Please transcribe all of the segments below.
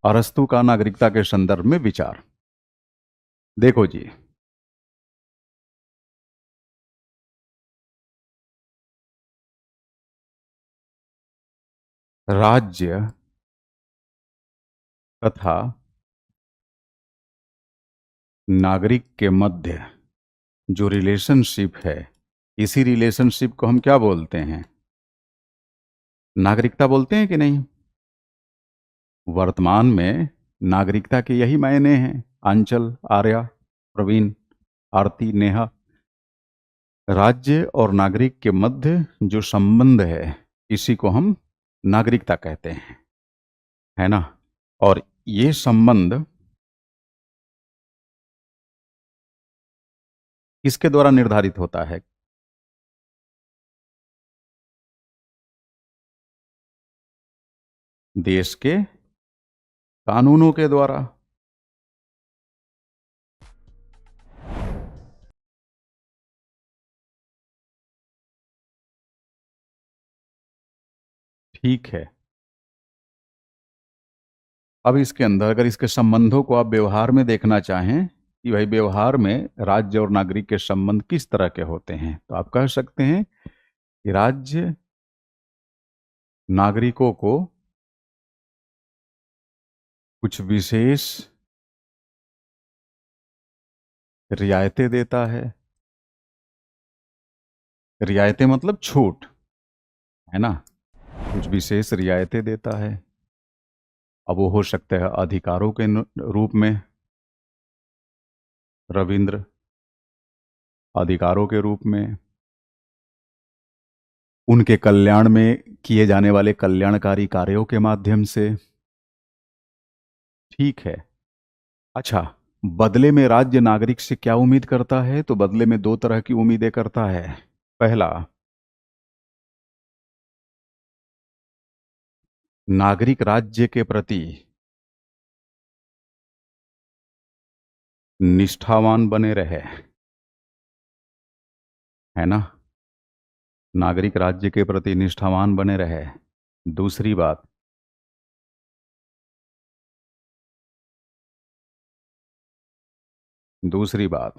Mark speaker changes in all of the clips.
Speaker 1: अरस्तु का नागरिकता के संदर्भ में विचार। देखो जी, राज्य तथा नागरिक के मध्य जो रिलेशनशिप है, इसी रिलेशनशिप को हम क्या बोलते हैं? नागरिकता बोलते हैं कि नहीं? वर्तमान में नागरिकता के यही मायने हैं। आंचल, आर्या, प्रवीण, आरती, नेहा। राज्य और नागरिक के मध्य जो संबंध है, इसी को हम नागरिकता कहते हैं, है ना? और ये संबंध किसके द्वारा निर्धारित होता है? देश के कानूनों के द्वारा। ठीक है। अब इसके अंदर अगर इसके संबंधों को आप व्यवहार में देखना चाहें कि भाई व्यवहार में राज्य और नागरिक के संबंध किस तरह के होते हैं, तो आप कह सकते हैं कि राज्य नागरिकों को कुछ विशेष रियायतें देता है। रियायतें मतलब छूट, है ना? कुछ विशेष रियायतें देता है। अब वो हो सकता है अधिकारों के रूप में, रविंद्र, अधिकारों के रूप में, उनके कल्याण में किए जाने वाले कल्याणकारी कार्यों के माध्यम से। ठीक है। अच्छा, बदले में राज्य नागरिक से क्या उम्मीद करता है? तो बदले में दो तरह की उम्मीदें करता है। पहला, नागरिक राज्य के प्रति निष्ठावान बने रहे, है ना? नागरिक राज्य के प्रति निष्ठावान बने रहे। दूसरी बात, दूसरी बात,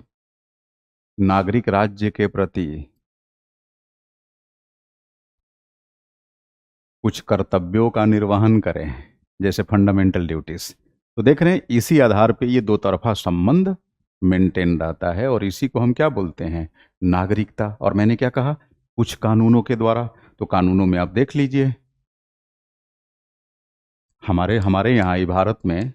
Speaker 1: नागरिक राज्य के प्रति कुछ कर्तव्यों का निर्वहन करें, जैसे फंडामेंटल ड्यूटीज। तो देख रहे हैं, इसी आधार पे ये दो तरफा संबंध मेंटेन रहता है, और इसी को हम क्या बोलते हैं? नागरिकता। और मैंने क्या कहा? कुछ कानूनों के द्वारा। तो कानूनों में आप देख लीजिए, हमारे हमारे यहाँ ही भारत में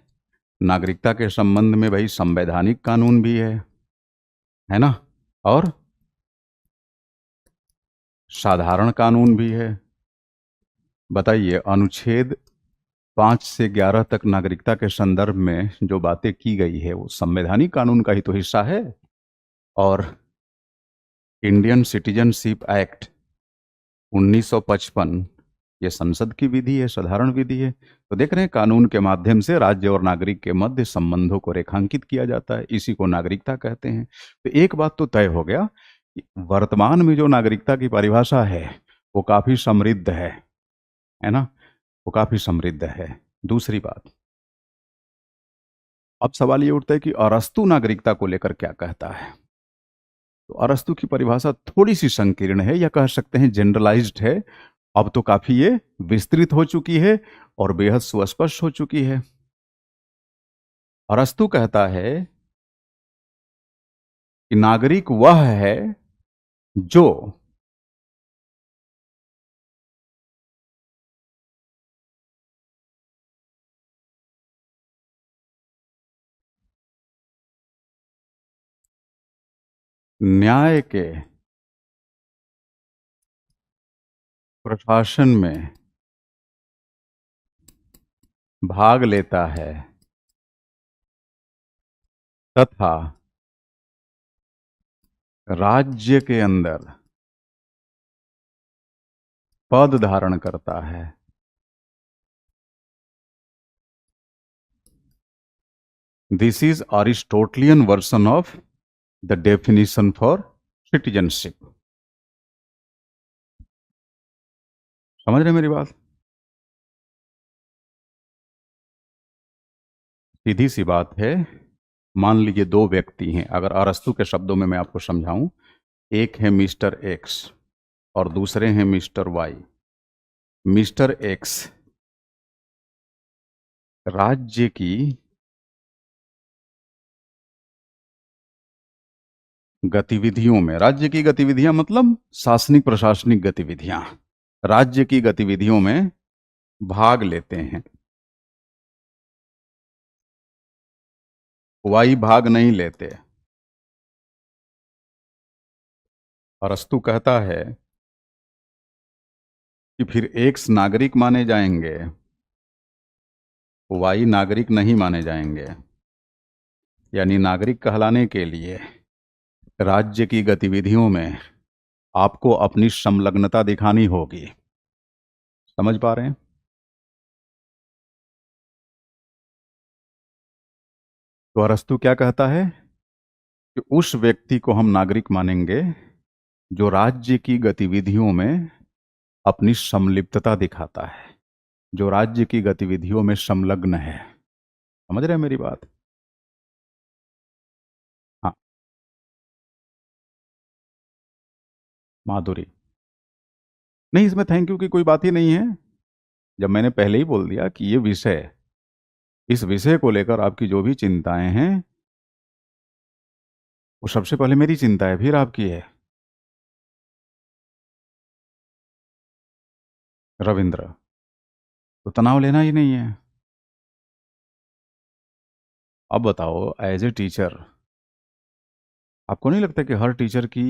Speaker 1: नागरिकता के संबंध में भाई संवैधानिक कानून भी है ना? और साधारण कानून भी है। बताइए, अनुच्छेद 5 से 11 तक नागरिकता के संदर्भ में जो बातें की गई है, वो संवैधानिक कानून का ही तो हिस्सा है। और इंडियन सिटीजनशिप एक्ट 1955, ये संसद की विधि है, साधारण विधि है। तो देख रहे हैं, कानून के माध्यम से राज्य और नागरिक के मध्य संबंधों को रेखांकित किया जाता है, इसी को नागरिकता कहते हैं। तो एक बात तो तय हो गया कि वर्तमान में जो नागरिकता की परिभाषा है, वो काफी समृद्ध है ना? वो काफी समृद्ध है। दूसरी बात, अब सवाल ये उठता है कि अरस्तु नागरिकता को लेकर क्या कहता है? तो अरस्तु की परिभाषा थोड़ी सी संकीर्ण है, या कह सकते हैं जनरलाइज्ड है। अब तो काफी ये विस्तृत हो चुकी है और बेहद सुस्पष्ट हो चुकी है। अरस्तु कहता है कि नागरिक वह है जो न्याय के प्रशासन में भाग लेता है तथा राज्य के अंदर पद धारण करता है। This is Aristotelian version of the definition for citizenship. समझ रहे हैं मेरी बात? सीधी सी बात है। मान लीजिए दो व्यक्ति हैं, अगर अरस्तु के शब्दों में मैं आपको समझाऊं, एक है मिस्टर एक्स और दूसरे हैं मिस्टर वाई। मिस्टर एक्स राज्य की गतिविधियों में, राज्य की गतिविधियां मतलब शासनिक प्रशासनिक गतिविधियां, राज्य की गतिविधियों में भाग लेते हैं। वाई भाग नहीं लेते। अरस्तु कहता है कि फिर एक्स नागरिक माने जाएंगे, वाई नागरिक नहीं माने जाएंगे। यानी नागरिक कहलाने के लिए राज्य की गतिविधियों में आपको अपनी संलग्नता दिखानी होगी। समझ पा रहे हैं? तो अरस्तु क्या कहता है कि उस व्यक्ति को हम नागरिक मानेंगे जो राज्य की गतिविधियों में अपनी संलिप्तता दिखाता है, जो राज्य की गतिविधियों में संलग्न है। समझ रहे हैं मेरी बात? हाँ। माधुरी, नहीं, इसमें थैंक यू की कोई बात ही नहीं है। जब मैंने पहले ही बोल दिया कि ये विषय, इस विषय को लेकर आपकी जो भी चिंताएं हैं, वो सबसे पहले मेरी चिंता है, फिर आपकी है। रविंद्र, तो तनाव लेना ही नहीं है। अब बताओ, एज ए टीचर, आपको नहीं लगता कि हर टीचर की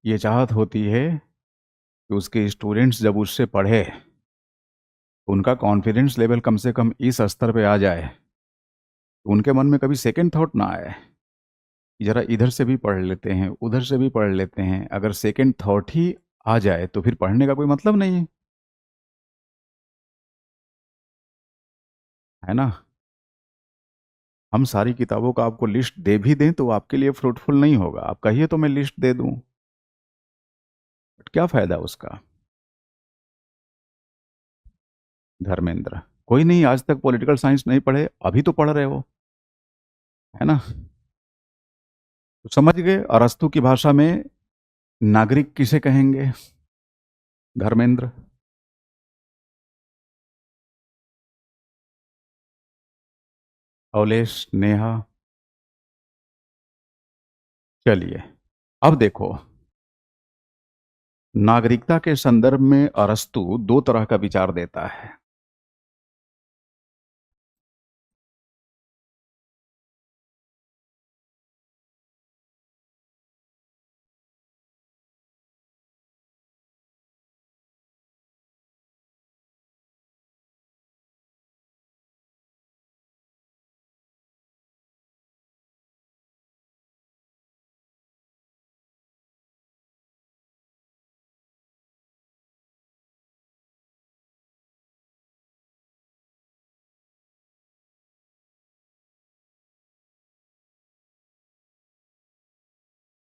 Speaker 1: ये चाहत होती है कि उसके स्टूडेंट्स जब उससे पढ़े तो उनका कॉन्फिडेंस लेवल कम से कम इस स्तर पे आ जाए, तो उनके मन में कभी सेकंड थॉट ना आए कि जरा इधर से भी पढ़ लेते हैं, उधर से भी पढ़ लेते हैं। अगर सेकंड थॉट ही आ जाए तो फिर पढ़ने का कोई मतलब नहीं है ना? हम सारी किताबों का आपको लिस्ट दे भी दें तो आपके लिए फ्रूटफुल नहीं होगा। आप कहिए तो मैं लिस्ट दे दूं, बट क्या फायदा उसका? धर्मेंद्र, कोई नहीं, आज तक पॉलिटिकल साइंस नहीं पढ़े, अभी तो पढ़ रहे हो, है ना? तो समझ गए अरस्तु की भाषा में नागरिक किसे कहेंगे? धर्मेंद्र, अवलेश, नेहा, चलिए अब देखो, नागरिकता के संदर्भ में अरस्तु दो तरह का विचार देता है।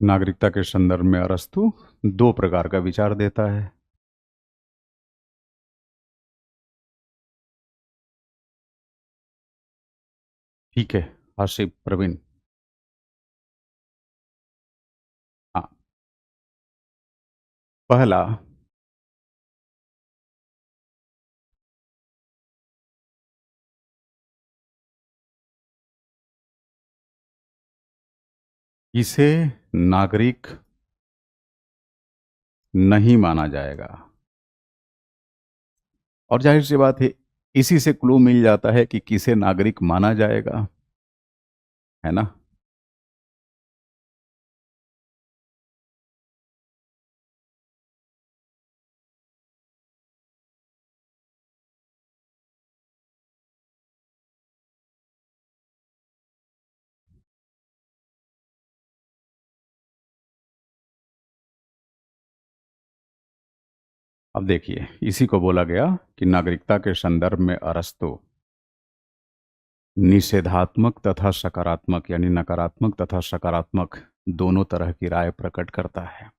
Speaker 1: नागरिकता के संदर्भ में अरस्तु दो प्रकार का विचार देता है। ठीक है, आसिफ, प्रवीण। हाँ। पहला, इसे नागरिक नहीं माना जाएगा। और जाहिर सी बात है, इसी से क्लू मिल जाता है कि किसे नागरिक माना जाएगा, है ना? अब देखिए, इसी को बोला गया कि नागरिकता के संदर्भ में अरस्तु निषेधात्मक तथा सकारात्मक, यानी नकारात्मक तथा सकारात्मक दोनों तरह की राय प्रकट करता है।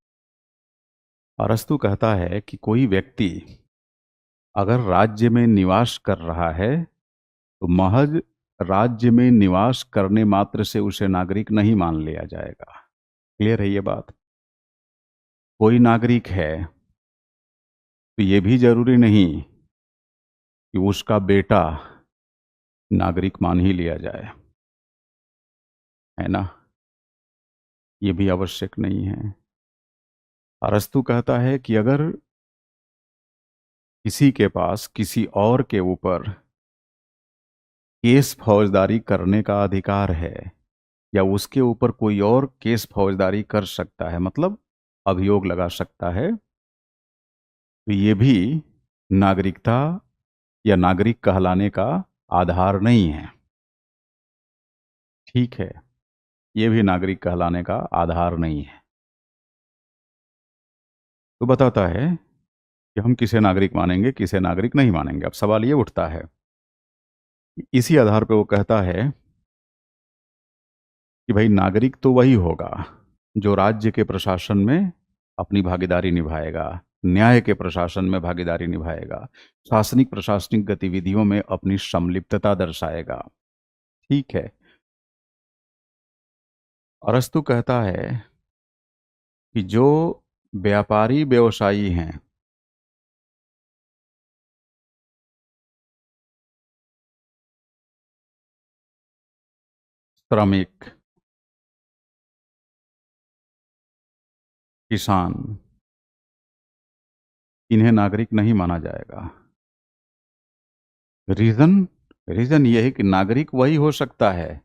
Speaker 1: अरस्तु कहता है कि कोई व्यक्ति अगर राज्य में निवास कर रहा है तो महज राज्य में निवास करने मात्र से उसे नागरिक नहीं मान लिया जाएगा। क्लियर है ये बात? कोई नागरिक है तो ये भी जरूरी नहीं कि उसका बेटा नागरिक मान ही लिया जाए, है ना? ये भी आवश्यक नहीं है। अरस्तु कहता है कि अगर किसी के पास किसी और के ऊपर केस फौजदारी करने का अधिकार है, या उसके ऊपर कोई और केस फौजदारी कर सकता है, मतलब अभियोग लगा सकता है, तो ये भी नागरिकता या नागरिक कहलाने का आधार नहीं है। ठीक है, ये भी नागरिक कहलाने का आधार नहीं है। तो बताता है कि हम किसे नागरिक मानेंगे, किसे नागरिक नहीं मानेंगे। अब सवाल ये उठता है, इसी आधार पे वो कहता है कि भाई नागरिक तो वही होगा जो राज्य के प्रशासन में अपनी भागीदारी निभाएगा, न्याय के प्रशासन में भागीदारी निभाएगा, शासनिक प्रशासनिक गतिविधियों में अपनी संलिप्तता दर्शाएगा। ठीक है। अरस्तु कहता है कि जो व्यापारी व्यवसायी हैं, श्रमिक, किसान, इन्हें नागरिक नहीं माना जाएगा। रीजन रीजन ये है कि नागरिक वही हो सकता है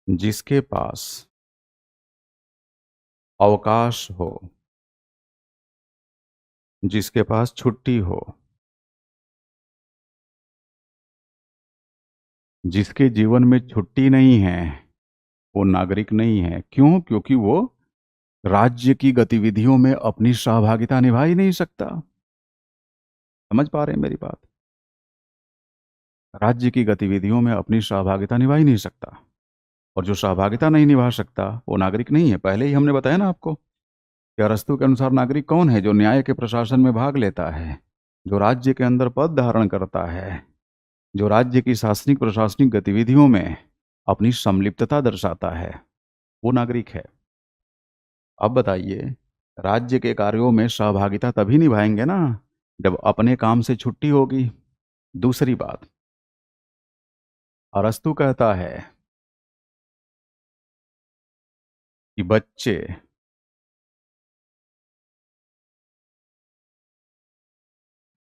Speaker 1: जिसके पास अवकाश हो, जिसके पास छुट्टी हो, जिसके जीवन में छुट्टी नहीं है वो नागरिक नहीं है। क्यों? क्योंकि वो राज्य की गतिविधियों में अपनी सहभागिता निभा ही नहीं सकता। समझ पा रहे हैं मेरी बात? राज्य की गतिविधियों में अपनी सहभागिता निभा ही नहीं सकता, और जो सहभागिता नहीं निभा सकता वो नागरिक नहीं है। पहले ही हमने बताया ना आपको कि अरस्तु के अनुसार नागरिक कौन है? जो न्याय के प्रशासन में भाग लेता है, जो राज्य के अंदर पद धारण करता है, जो राज्य की शासनिक प्रशासनिक गतिविधियों में अपनी संलिप्तता दर्शाता है, वो नागरिक है। अब बताइए, राज्य के कार्यों में सहभागिता तभी निभाएंगे ना जब अपने काम से छुट्टी होगी। दूसरी बात, अरस्तु कहता है कि बच्चे,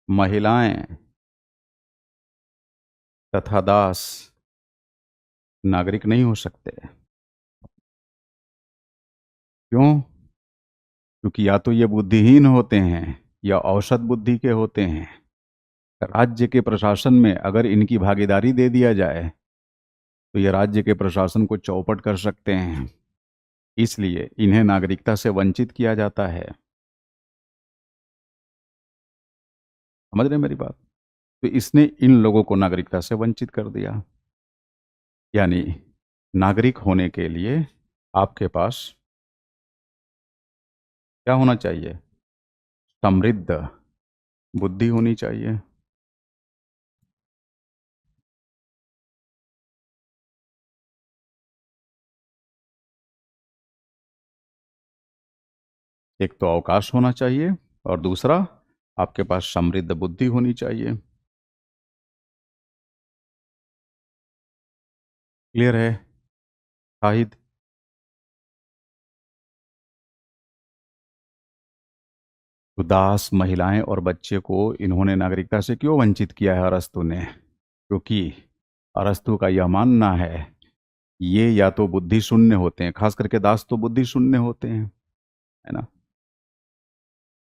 Speaker 1: महिलाएं तथा दास नागरिक नहीं हो सकते। क्यों? क्योंकि या तो ये बुद्धिहीन होते हैं या औसत बुद्धि के होते हैं। राज्य के प्रशासन में अगर इनकी भागीदारी दे दिया जाए तो ये राज्य के प्रशासन को चौपट कर सकते हैं, इसलिए इन्हें नागरिकता से वंचित किया जाता है। समझ रहे हैं मेरी बात? तो इसने इन लोगों को नागरिकता से वंचित कर दिया। यानी नागरिक होने के लिए आपके पास क्या होना चाहिए? समृद्ध बुद्धि होनी चाहिए। एक तो अवकाश होना चाहिए, और दूसरा आपके पास समृद्ध बुद्धि होनी चाहिए। क्लियर है शाहिद? तो दास, महिलाएं और बच्चे को इन्होंने नागरिकता से क्यों वंचित किया है अरस्तु ने? क्योंकि अरस्तु का यह मानना है ये या तो बुद्धि शून्य होते हैं, खास करके दास तो बुद्धि शून्य होते हैं, है ना?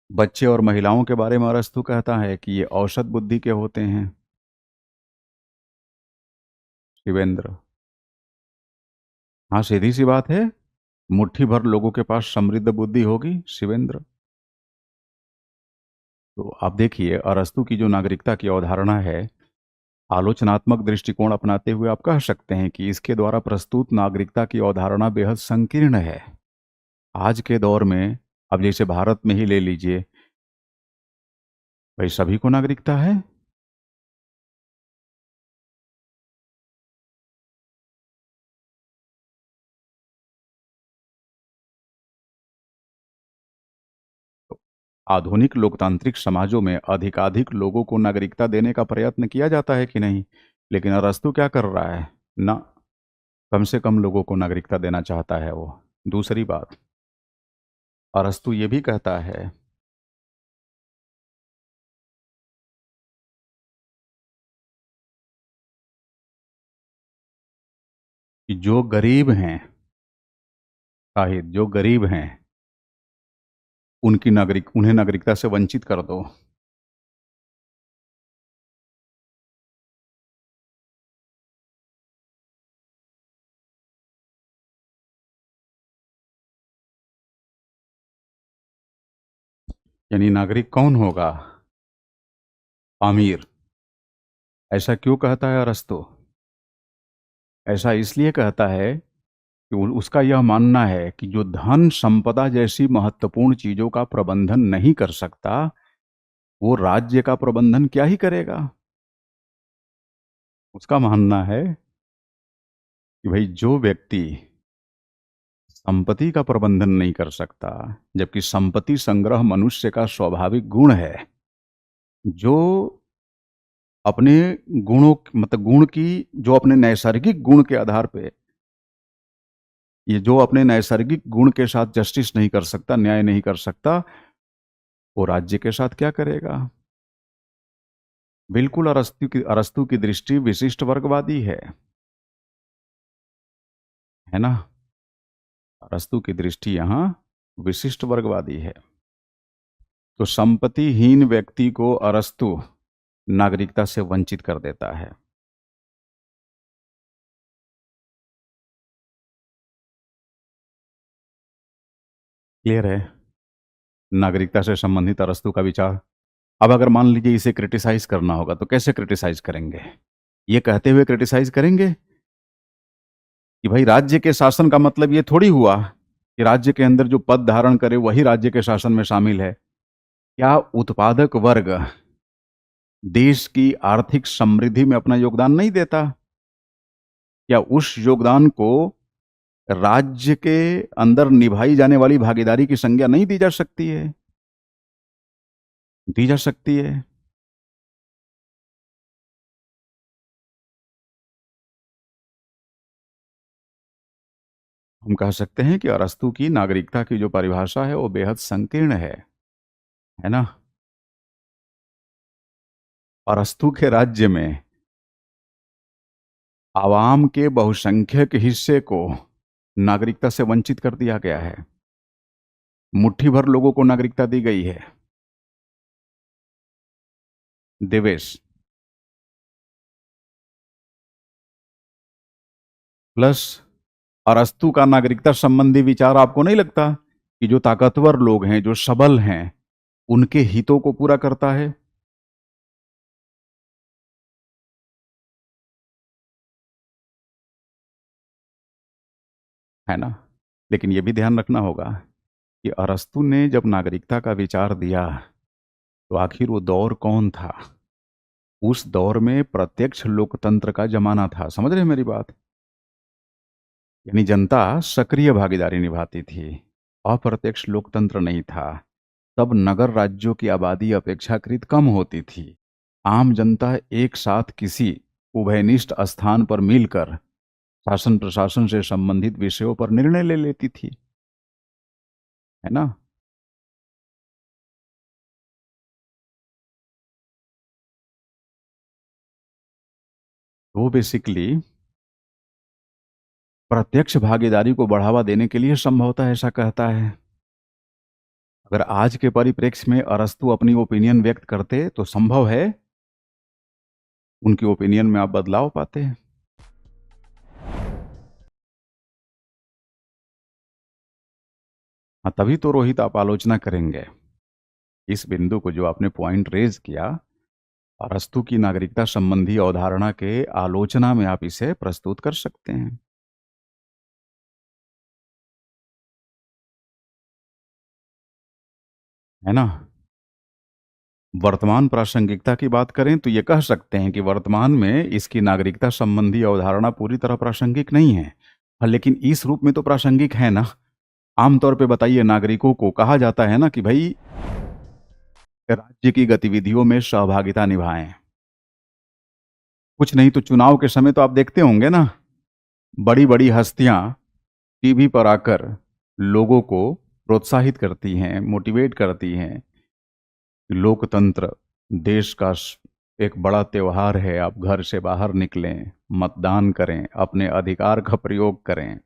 Speaker 1: बच्चे और महिलाओं के बारे में अरस्तु कहता है कि ये औसत बुद्धि के होते हैं। शिवेंद्र, हाँ सीधी सी बात है, मुट्ठी भर लोगों के पास समृद्ध बुद्धि होगी शिवेंद्र। तो आप देखिए, अरस्तु की जो नागरिकता की अवधारणा है, आलोचनात्मक दृष्टिकोण अपनाते हुए आप कह सकते हैं कि इसके द्वारा प्रस्तुत नागरिकता की अवधारणा बेहद संकीर्ण है। आज के दौर में, अब जैसे भारत में ही ले लीजिए, भाई सभी को नागरिकता है, आधुनिक लोकतांत्रिक समाजों में अधिकाधिक लोगों को नागरिकता देने का प्रयत्न किया जाता है कि नहीं? लेकिन अरस्तू क्या कर रहा है? ना, कम से कम लोगों को नागरिकता देना चाहता है वो। दूसरी बात, अरस्तू ये भी कहता है कि जो गरीब हैं, शाहिद, जो गरीब हैं, उन्हें नागरिकता से वंचित कर दो। यानी नागरिक कौन होगा? अमीर। ऐसा क्यों कहता है अरस्तू? ऐसा इसलिए कहता है कि उसका यह मानना है कि जो धन संपदा जैसी महत्वपूर्ण चीजों का प्रबंधन नहीं कर सकता, वो राज्य का प्रबंधन क्या ही करेगा। उसका मानना है कि भाई जो व्यक्ति संपत्ति का प्रबंधन नहीं कर सकता, जबकि संपत्ति संग्रह मनुष्य का स्वाभाविक गुण है, जो अपने गुणों मतलब गुण की जो अपने नैसर्गिक गुण के आधार पे, ये जो अपने नैसर्गिक गुण के साथ जस्टिस नहीं कर सकता, न्याय नहीं कर सकता, वो राज्य के साथ क्या करेगा? बिल्कुल अरस्तु की दृष्टि विशिष्ट वर्गवादी है ना? अरस्तु की दृष्टि यहाँ विशिष्ट वर्गवादी है। तो संपत्तिहीन व्यक्ति को अरस्तु नागरिकता से वंचित कर देता है। क्लियर है नागरिकता से संबंधित अरस्तु का विचार? अब अगर मान लीजिए इसे क्रिटिसाइज करना होगा तो कैसे क्रिटिसाइज करेंगे? ये कहते हुए क्रिटिसाइज करेंगे कि भाई राज्य के शासन का मतलब ये थोड़ी हुआ कि राज्य के अंदर जो पद धारण करे वही राज्य के शासन में शामिल है। क्या उत्पादक वर्ग देश की आर्थिक समृद्धि में अपना योगदान नहीं देता? क्या उस योगदान को राज्य के अंदर निभाई जाने वाली भागीदारी की संज्ञा नहीं दी जा सकती है? दी जा सकती है। हम कह सकते हैं कि अरस्तू की नागरिकता की जो परिभाषा है वो बेहद संकीर्ण है ना? अरस्तू के राज्य में आवाम के बहुसंख्यक हिस्से को नागरिकता से वंचित कर दिया गया है। मुट्ठी भर लोगों को नागरिकता दी गई है। देवेश, प्लस अरस्तू का नागरिकता संबंधी विचार आपको नहीं लगता कि जो ताकतवर लोग हैं, जो सबल हैं, उनके हितों को पूरा करता है ना? लेकिन यह भी ध्यान रखना होगा कि अरस्तू ने जब नागरिकता का विचार दिया तो आखिर वो दौर कौन था? उस दौर में प्रत्यक्ष लोकतंत्र का जमाना था। समझ रहे हैं मेरी बात? यानी जनता सक्रिय भागीदारी निभाती थी, अप्रत्यक्ष लोकतंत्र नहीं था। तब नगर राज्यों की आबादी अपेक्षाकृत कम होती थी। आम जनता एक साथ किसी उभयनिष्ठ स्थान पर मिलकर शासन प्रशासन से संबंधित विषयों पर निर्णय ले लेती थी, है ना? वो बेसिकली प्रत्यक्ष भागीदारी को बढ़ावा देने के लिए संभवतः ऐसा कहता है। अगर आज के परिप्रेक्ष्य में अरस्तु अपनी ओपिनियन व्यक्त करते तो संभव है उनकी ओपिनियन में आप बदलाव पाते हैं। हाँ, तभी तो रोहित आप आलोचना करेंगे इस बिंदु को जो आपने पॉइंट रेज किया, अरस्तु की नागरिकता संबंधी अवधारणा के आलोचना में आप इसे प्रस्तुत कर सकते हैं, है ना? वर्तमान प्रासंगिकता की बात करें तो ये कह सकते हैं कि वर्तमान में इसकी नागरिकता संबंधी अवधारणा पूरी तरह प्रासंगिक नहीं है। हाँ, लेकिन इस रूप में तो प्रासंगिक है ना। आमतौर पे बताइए, नागरिकों को कहा जाता है ना कि भाई राज्य की गतिविधियों में सहभागिता निभाएं। कुछ नहीं तो चुनाव के समय तो आप देखते होंगे ना, बड़ी बड़ी हस्तियां टीवी पर आकर लोगों को प्रोत्साहित करती हैं, मोटिवेट करती हैं कि लोकतंत्र देश का एक बड़ा त्योहार है, आप घर से बाहर निकलें, मतदान करें, अपने अधिकार का प्रयोग करें।